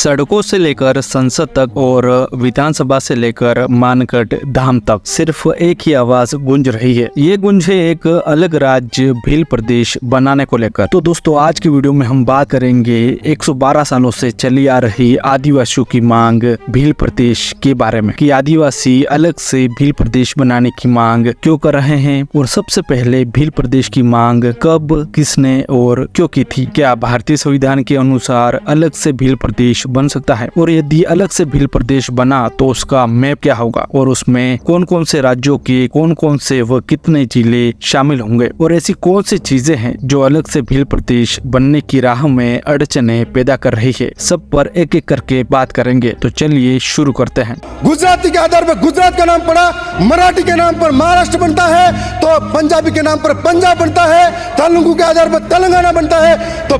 सड़कों से लेकर संसद तक और विधानसभा से लेकर मानगढ़ धाम तक सिर्फ एक ही आवाज गूंज रही है। ये गूंज है एक अलग राज्य भील प्रदेश बनाने को लेकर। तो दोस्तों आज की वीडियो में हम बात करेंगे 112 सालों से चली आ रही आदिवासियों की मांग भील प्रदेश के बारे में कि आदिवासी अलग से भील प्रदेश बनाने की मांग क्यों कर रहे हैं और सबसे पहले भील प्रदेश की मांग कब, किसने और क्यों की थी। क्या भारतीय संविधान के अनुसार अलग से भील प्रदेश बन सकता है और यदि अलग से भील प्रदेश बना तो उसका मैप क्या होगा और उसमें कौन कौन से राज्यों के कौन कौन से व कितने जिले शामिल होंगे और ऐसी कौन सी चीजें हैं जो अलग से भील प्रदेश बनने की राह में अड़चने पैदा कर रही है। सब पर एक एक करके बात करेंगे। तो चलिए शुरू करते हैं। गुजराती के आधार पर गुजरात का नाम पड़ा, मराठी के नाम पर महाराष्ट्र बनता है तो पंजाबी के नाम पर पंजाब बनता है, तेलुगु के आधार पर तेलंगाना बनता है तो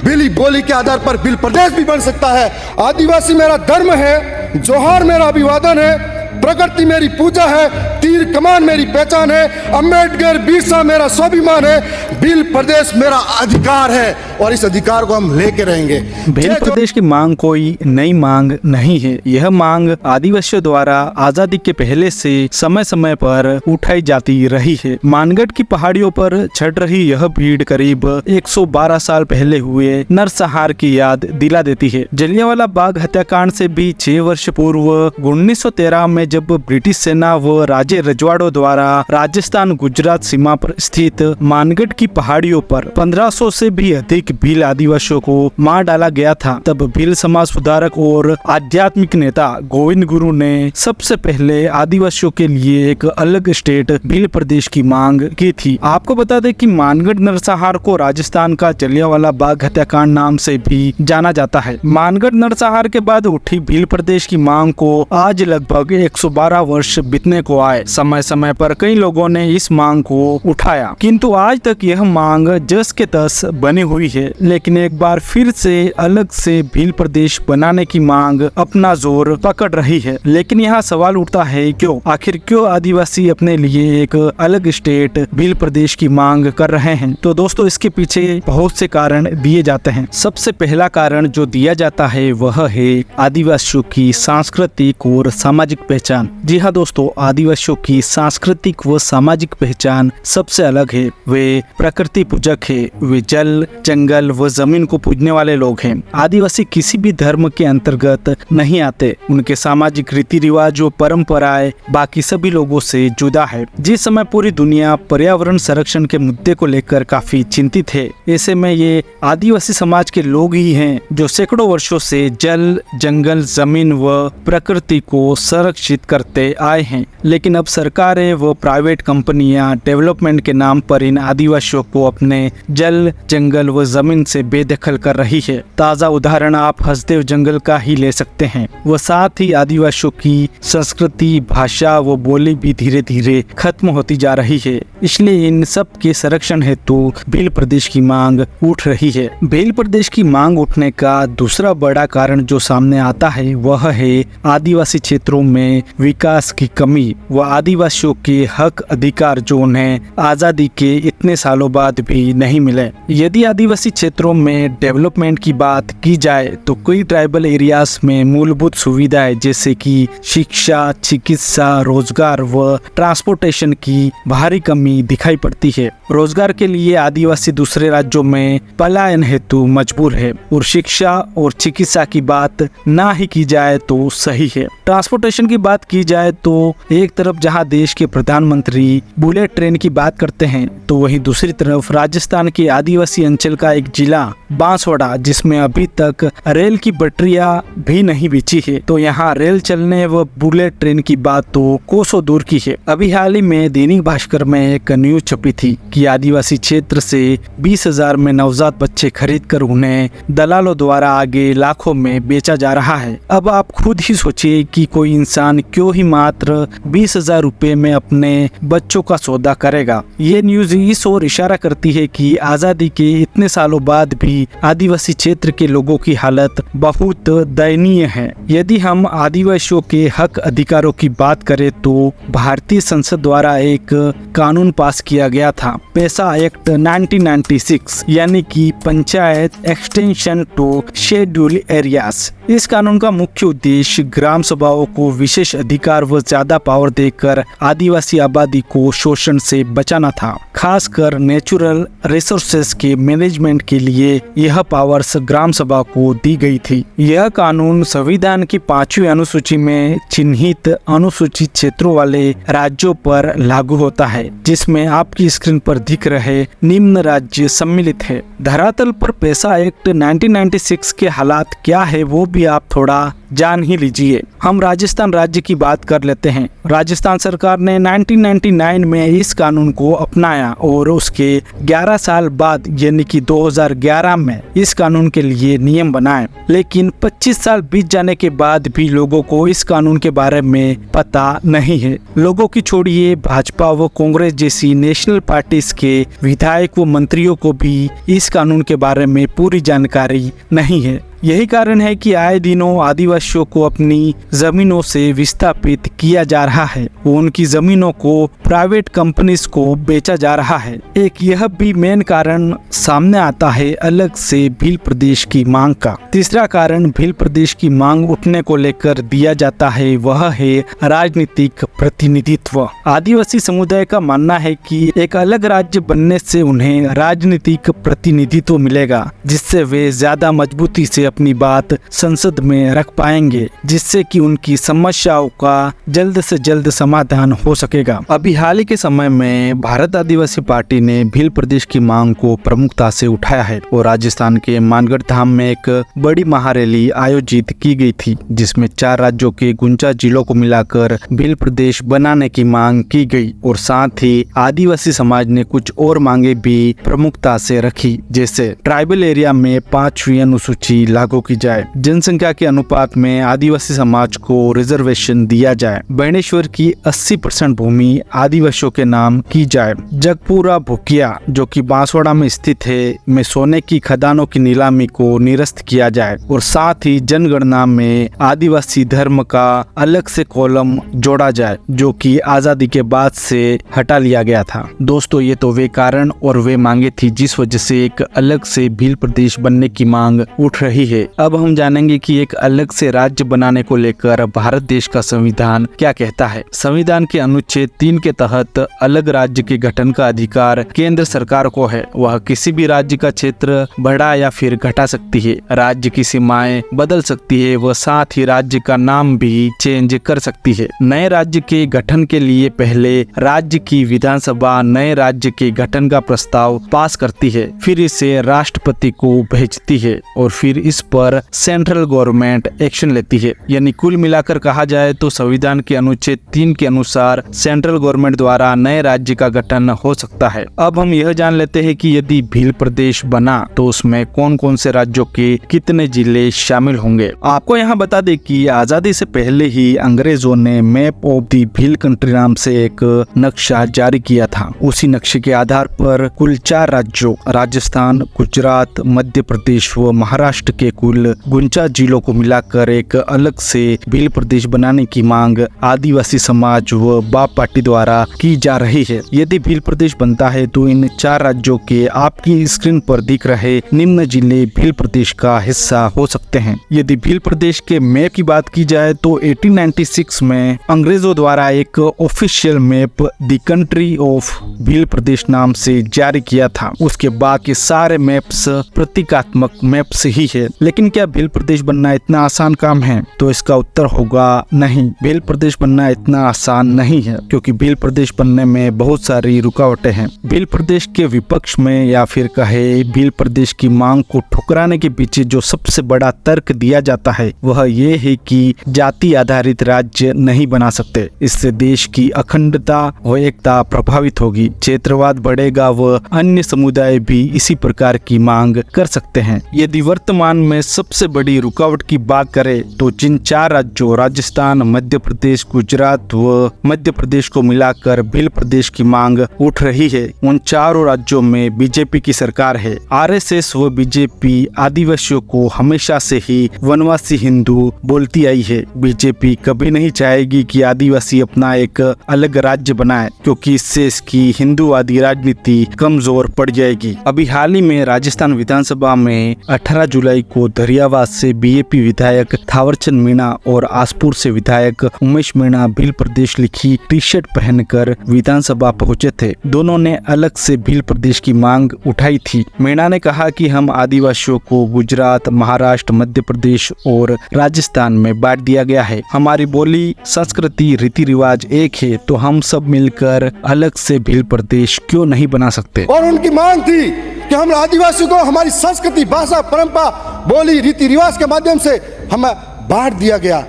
भीली बोली के आधार पर भील प्रदेश भी बन सकता है। आदिवासी मेरा धर्म है, जोहार मेरा अभिवादन है, प्रकृति मेरी पूजा है, तीर कमान मेरी पहचान है, अम्बेडकर बिरसा मेरा स्वाभिमान है, भील प्रदेश मेरा अधिकार है और इस अधिकार को हम लेके रहेंगे। भील प्रदेश की मांग कोई नई मांग नहीं है। यह मांग आदिवासियों द्वारा आजादी के पहले से समय समय पर उठाई जाती रही है। मानगढ़ की पहाड़ियों पर छट रही यह भीड़ करीब 112 साल पहले हुए नरसंहार की याद दिला देती है। जलियांवाला बाग हत्याकांड से भी 6 वर्ष पूर्व 1913 में जब ब्रिटिश सेना व राजे रजवाड़ों द्वारा राजस्थान गुजरात सीमा पर स्थित मानगढ़ की पहाड़ियों पर 1500 से भी अधिक भील आदिवासियों को मार डाला गया था, तब भील समाज सुधारक और आध्यात्मिक नेता गोविंद गुरु ने सबसे पहले आदिवासियों के लिए एक अलग स्टेट भील प्रदेश की मांग की थी। आपको बता दें कि मानगढ़ नरसंहार को राजस्थान का जलियांवाला बाग हत्याकांड नाम से भी जाना जाता है। मानगढ़ नरसंहार के बाद उठी भील प्रदेश की मांग को आज लगभग 112 वर्ष बीतने को आए। समय समय पर कई लोगों ने इस मांग को उठाया, किंतु आज तक यह मांग जस के तस बनी हुई है। लेकिन एक बार फिर से अलग से भील प्रदेश बनाने की मांग अपना जोर पकड़ रही है। लेकिन यहाँ सवाल उठता है क्यों, आखिर क्यों आदिवासी अपने लिए एक अलग स्टेट भील प्रदेश की मांग कर रहे हैं। तो दोस्तों इसके पीछे बहुत से कारण दिए जाते हैं। सबसे पहला कारण जो दिया जाता है वह है आदिवासियों की सांस्कृतिक और सामाजिक पहचान। जी हाँ दोस्तों, आदिवासियों की सांस्कृतिक व सामाजिक पहचान सबसे अलग है। वे प्रकृति पूजक है, वे जल, जंगल व जमीन को पूजने वाले लोग हैं। आदिवासी किसी भी धर्म के अंतर्गत नहीं आते। उनके सामाजिक रीति रिवाज व परंपराएं बाकी सभी लोगों से जुदा है। जिस समय पूरी दुनिया पर्यावरण संरक्षण के मुद्दे को लेकर काफी चिंतित है, ऐसे में ये आदिवासी समाज के लोग ही हैं जो सैकड़ों वर्षों से जल, जंगल, जमीन व प्रकृति को संरक्षित करते आए हैं। लेकिन अब सरकारें व प्राइवेट कंपनियां डेवलपमेंट के नाम पर इन आदिवासियों को अपने जल, जंगल व जमीन से बेदखल कर रही है। ताज़ा उदाहरण आप हसदेव जंगल का ही ले सकते हैं। व साथ ही आदिवासियों की संस्कृति, भाषा व बोली भी धीरे धीरे खत्म होती जा रही है। इसलिए इन सब के संरक्षण हेतु भील प्रदेश की मांग उठ रही है। भील प्रदेश की मांग उठने का दूसरा बड़ा कारण जो सामने आता है वह है आदिवासी क्षेत्रों में विकास की कमी व आदिवासियों के हक अधिकार जो उन्हें आजादी के इतने सालों बाद भी नहीं मिले। यदि आदिवासी क्षेत्रों में डेवलपमेंट की बात की जाए तो कई ट्राइबल एरियाज में मूलभूत सुविधाएं जैसे कि शिक्षा, चिकित्सा, रोजगार व ट्रांसपोर्टेशन की भारी कमी दिखाई पड़ती है। रोजगार के लिए आदिवासी दूसरे राज्यों में पलायन हेतु मजबूर है और शिक्षा और चिकित्सा की बात ना ही की जाए तो सही है। ट्रांसपोर्टेशन की बात की जाए तो एक तरफ जहां देश के प्रधानमंत्री बुलेट ट्रेन की बात करते हैं तो वहीं दूसरी तरफ राजस्थान के आदिवासी अंचल का एक जिला बांसवाड़ा जिसमें अभी तक रेल की पटरियां भी नहीं बिछी है, तो यहाँ रेल चलने व बुलेट ट्रेन की बात तो कोसों दूर की है। अभी हाल ही में दैनिक भास्कर में एक न्यूज छपी थी कि आदिवासी क्षेत्र से 20,000 में नवजात बच्चे खरीद कर उन्हें दलालों द्वारा आगे लाखों में बेचा जा रहा है। अब आप खुद ही सोचिए कि कोई इंसान क्यों ही मात्र 20,000 रुपए में अपने बच्चों का सौदा करेगा। ये न्यूज इस ओर इशारा इशारा करती है कि आजादी के इतने सालों बाद भी आदिवासी क्षेत्र के लोगों की हालत बहुत दयनीय है। यदि हम आदिवासियों के हक अधिकारों की बात करें तो भारतीय संसद द्वारा एक कानून पास किया गया था, पेसा एक्ट 1996, यानी कि panchayat extension to schedule areas. इस कानून का मुख्य उद्देश्य ग्राम सभाओं को विशेष अधिकार व ज्यादा पावर देकर आदिवासी आबादी को शोषण से बचाना था। खासकर नेचुरल रिसोर्सेज के मैनेजमेंट के लिए यह पावर्स ग्राम सभा को दी गई थी। यह कानून संविधान की 5वीं अनुसूची में चिन्हित अनुसूचित क्षेत्रों वाले राज्यों पर लागू होता है, जिसमें आपकी स्क्रीन पर दिख रहे निम्न राज्य सम्मिलित है। धरातल पर पेसा एक्ट 1996 के हालात क्या है वो भी आप थोड़ा जान ही लीजिए। हम राजस्थान राज्य की बात कर लेते हैं। राजस्थान सरकार ने 1999 में इस कानून को अपनाया और उसके 11 साल बाद यानी कि 2011 में इस कानून के लिए नियम बनाए। लेकिन 25 साल बीत जाने के बाद भी लोगों को इस कानून के बारे में पता नहीं है। लोगों की छोड़िए, भाजपा व कांग्रेस जैसी नेशनल पार्टीज के विधायक व मंत्रियों को भी इस कानून के बारे में पूरी जानकारी नहीं है। यही कारण है कि आए दिनों आदिवासियों को अपनी जमीनों से विस्थापित किया जा रहा है। उनकी जमीनों को प्राइवेट कंपनीज को बेचा जा रहा है। एक यह भी मेन कारण सामने आता है अलग से भील प्रदेश की मांग का। तीसरा कारण भील प्रदेश की मांग उठने को लेकर दिया जाता है वह है राजनीतिक प्रतिनिधित्व। आदिवासी समुदाय का मानना है कि एक अलग राज्य बनने से उन्हें राजनीतिक प्रतिनिधित्व मिलेगा, जिससे वे ज्यादा मजबूती से अपनी बात संसद में रख पाएंगे, जिससे कि उनकी समस्याओं का जल्द से जल्द समाधान हो सकेगा। अभी हाल ही के समय में भारत आदिवासी पार्टी ने भील प्रदेश की मांग को प्रमुखता से उठाया है और राजस्थान के मानगढ़ धाम में एक बड़ी महारैली आयोजित की गई थी, जिसमें 4 राज्यों के गुंजा जिलों को मिलाकर भील प्रदेश बनाने की मांग की गई और साथ ही आदिवासी समाज ने कुछ और मांगे भी प्रमुखता से रखी, जैसे ट्राइबल एरिया में 5वीं अनुसूची लागू की जाए, जनसंख्या के अनुपात में आदिवासी समाज को रिजर्वेशन दिया जाए, बाणेश्वर की 80% भूमि आदिवासियों के नाम की जाए, जगपुरा भुकिया जो कि बांसवाड़ा में स्थित है में सोने की खदानों की नीलामी को निरस्त किया जाए और साथ ही जनगणना में आदिवासी धर्म का अलग से कॉलम जोड़ा जाए, जो कि आजादी के बाद से हटा लिया गया था। दोस्तों, ये तो वे कारण और वे मांगे थी जिस वजह से एक अलग से भील प्रदेश बनने की मांग उठ रही है। अब हम जानेंगे कि एक अलग से राज्य बनाने को लेकर भारत देश का संविधान क्या कहता है। संविधान के अनुच्छेद 3 के तहत अलग राज्य के गठन का अधिकार केंद्र सरकार को है। वह किसी भी राज्य का क्षेत्र बढ़ा या फिर घटा सकती है, राज्य की सीमाएं बदल सकती है व साथ ही राज्य का नाम भी चेंज कर सकती है। नए राज्य के गठन के लिए पहले राज्य की विधानसभा नए राज्य के गठन का प्रस्ताव पास करती है, फिर इसे राष्ट्रपति को भेजती है और फिर इस पर सेंट्रल गवर्नमेंट एक्शन लेती है। यानी कुल मिलाकर कहा जाए तो संविधान के अनुच्छेद 3 के अनुसार सेंट्रल गवर्नमेंट द्वारा नए राज्य का गठन हो सकता है। अब हम यह जान लेते हैं कि यदि भील प्रदेश बना तो उसमें कौन कौन से राज्यों के कितने जिले शामिल होंगे। आपको यहाँ बता दें कि आजादी से पहले ही अंग्रेजों ने map of the Bhil country नाम से एक नक्शा जारी किया था। उसी नक्शे के आधार पर कुल 4 राज्यों राजस्थान, गुजरात, मध्य प्रदेश व महाराष्ट्र के कुल 49 जिलों को मिलाकर एक अलग से भील प्रदेश बनाने की मांग आदिवासी समाज व बाप पार्टी द्वारा की जा रही है। यदि भील प्रदेश बनता है तो इन 4 राज्यों के आपकी स्क्रीन पर दिख रहे निम्न जिले भील प्रदेश का हिस्सा हो सकते हैं। यदि भील प्रदेश के मैप की बात की जाए तो 1896 में अंग्रेजों द्वारा एक official map the country of Bhil Pradesh नाम से जारी किया था। उसके बाद के सारे मैप्स प्रतीकात्मक मैप्स ही है। लेकिन क्या भील प्रदेश बनना इतना आसान काम है? तो इसका उत्तर होगा नहीं। भील प्रदेश बनना इतना आसान नहीं है, क्योंकि भील प्रदेश बनने में बहुत सारी रुकावटें हैं। भील प्रदेश के विपक्ष में या फिर कहे भील प्रदेश की मांग को ठुकराने के पीछे जो सबसे बड़ा तर्क दिया जाता है वह ये है कि जाति आधारित राज्य नहीं बना सकते। इससे देश की अखंडता व एकता प्रभावित होगी, क्षेत्रवाद बढ़ेगा व अन्य समुदाय भी इसी प्रकार की मांग कर सकते हैं। यदि वर्तमान में सबसे बड़ी रुकावट की बात करें तो जिन 4 राज्यों राजस्थान, मध्य प्रदेश, गुजरात व मध्य प्रदेश को मिलाकर भिल प्रदेश की मांग उठ रही है, उन चारों राज्यों में बीजेपी की सरकार है। आरएसएस व बीजेपी आदिवासियों को हमेशा से ही वनवासी हिंदू बोलती आई है। बीजेपी कभी नहीं चाहेगी कि आदिवासी अपना एक अलग राज्य बनाए, क्योंकि इससे इसकी हिंदूवादी राजनीति कमजोर पड़ जाएगी। अभी हाल ही में राजस्थान विधानसभा में 18 जुलाई को दरियावाद से बीजेपी विधायक थावरचंद मीणा और आसपुर से विधायक उमेश मीणा भिल प्रदेश लिखी टी शर्ट पहनकर विधानसभा पहुंचे थे। दोनों ने अलग से भिल प्रदेश की मांग उठाई थी। मीणा ने कहा कि हम आदिवासियों को गुजरात, महाराष्ट्र, मध्य प्रदेश और राजस्थान में बांट दिया गया है। हमारी बोली, संस्कृति, रीति रिवाज एक है, तो हम सब मिलकर अलग से भिल प्रदेश क्यों नहीं बना सकते। और उनकी मांग थी कि हम आदिवासियों को हमारी संस्कृति, भाषा, परंपरा, बोली, रीति रिवाज के माध्यम से हमें बांट दिया गया।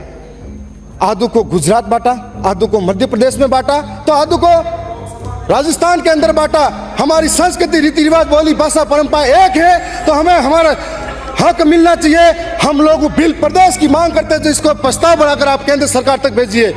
आधु को गुजरात बांटा, आधु को मध्य प्रदेश में बांटा, तो आधु को राजस्थान के अंदर बांटा। हमारी संस्कृति, रीति रिवाज, बोली, भाषा, परंपरा एक है, तो हमें हमारा हक मिलना चाहिए। हम लोग भिल प्रदेश की मांग करते हैं, तो इसको प्रस्ताव बनाकर आप केंद्र सरकार तक भेजिए।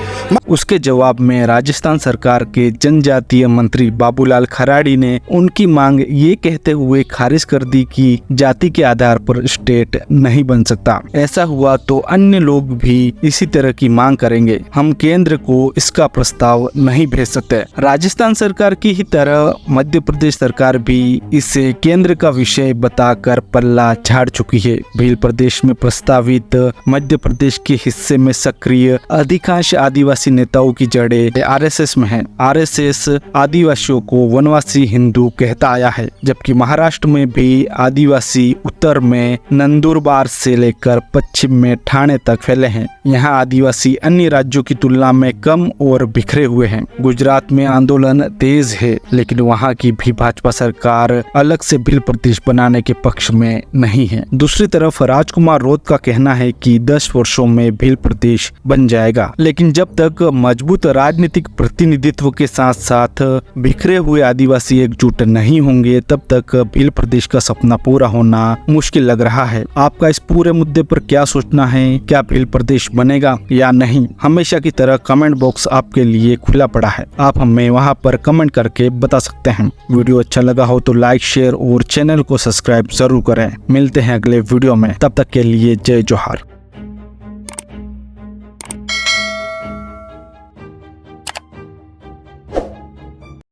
उसके जवाब में राजस्थान सरकार के जनजातीय मंत्री बाबूलाल खराड़ी ने उनकी मांग ये कहते हुए खारिज कर दी कि जाति के आधार पर स्टेट नहीं बन सकता। ऐसा हुआ तो अन्य लोग भी इसी तरह की मांग करेंगे। हम केंद्र को इसका प्रस्ताव नहीं भेज सकते। राजस्थान सरकार की ही तरह मध्य प्रदेश सरकार भी इसे केंद्र का विषय बताकर पल्ला झाड़ चुकी है। भिल प्रदेश में प्रस्तावित मध्य प्रदेश के हिस्से में सक्रिय अधिकांश आदिवासी नेताओं की जड़ें आरएसएस में हैं। आरएसएस आदिवासियों को वनवासी हिंदू कहता आया है, जबकि महाराष्ट्र में भी आदिवासी उत्तर में नंदुरबार से लेकर पश्चिम में ठाणे तक फैले हैं। यहाँ आदिवासी अन्य राज्यों की तुलना में कम और बिखरे हुए हैं। गुजरात में आंदोलन तेज है, लेकिन वहाँ की भी भाजपा सरकार अलग से भिल प्रदेश बनाने के पक्ष में नहीं है। दूसरी तरफ राजकुमार रोत का कहना है कि 10 वर्षों में भिल प्रदेश बन जाएगा, लेकिन जब तक मजबूत राजनीतिक प्रतिनिधित्व के साथ साथ बिखरे हुए आदिवासी एकजुट नहीं होंगे, तब तक भिल प्रदेश का सपना पूरा होना मुश्किल लग रहा है। आपका इस पूरे मुद्दे पर क्या सोचना है? क्या भिल प्रदेश बनेगा या नहीं? हमेशा की तरह कमेंट बॉक्स आपके लिए खुला पड़ा है, आप हमें वहां पर कमेंट करके बता सकते हैं। वीडियो अच्छा लगा हो तो लाइक, शेयर और चैनल को सब्सक्राइब जरूर करें। मिलते हैं अगले वीडियो में, तब तक के लिए जय जोहार।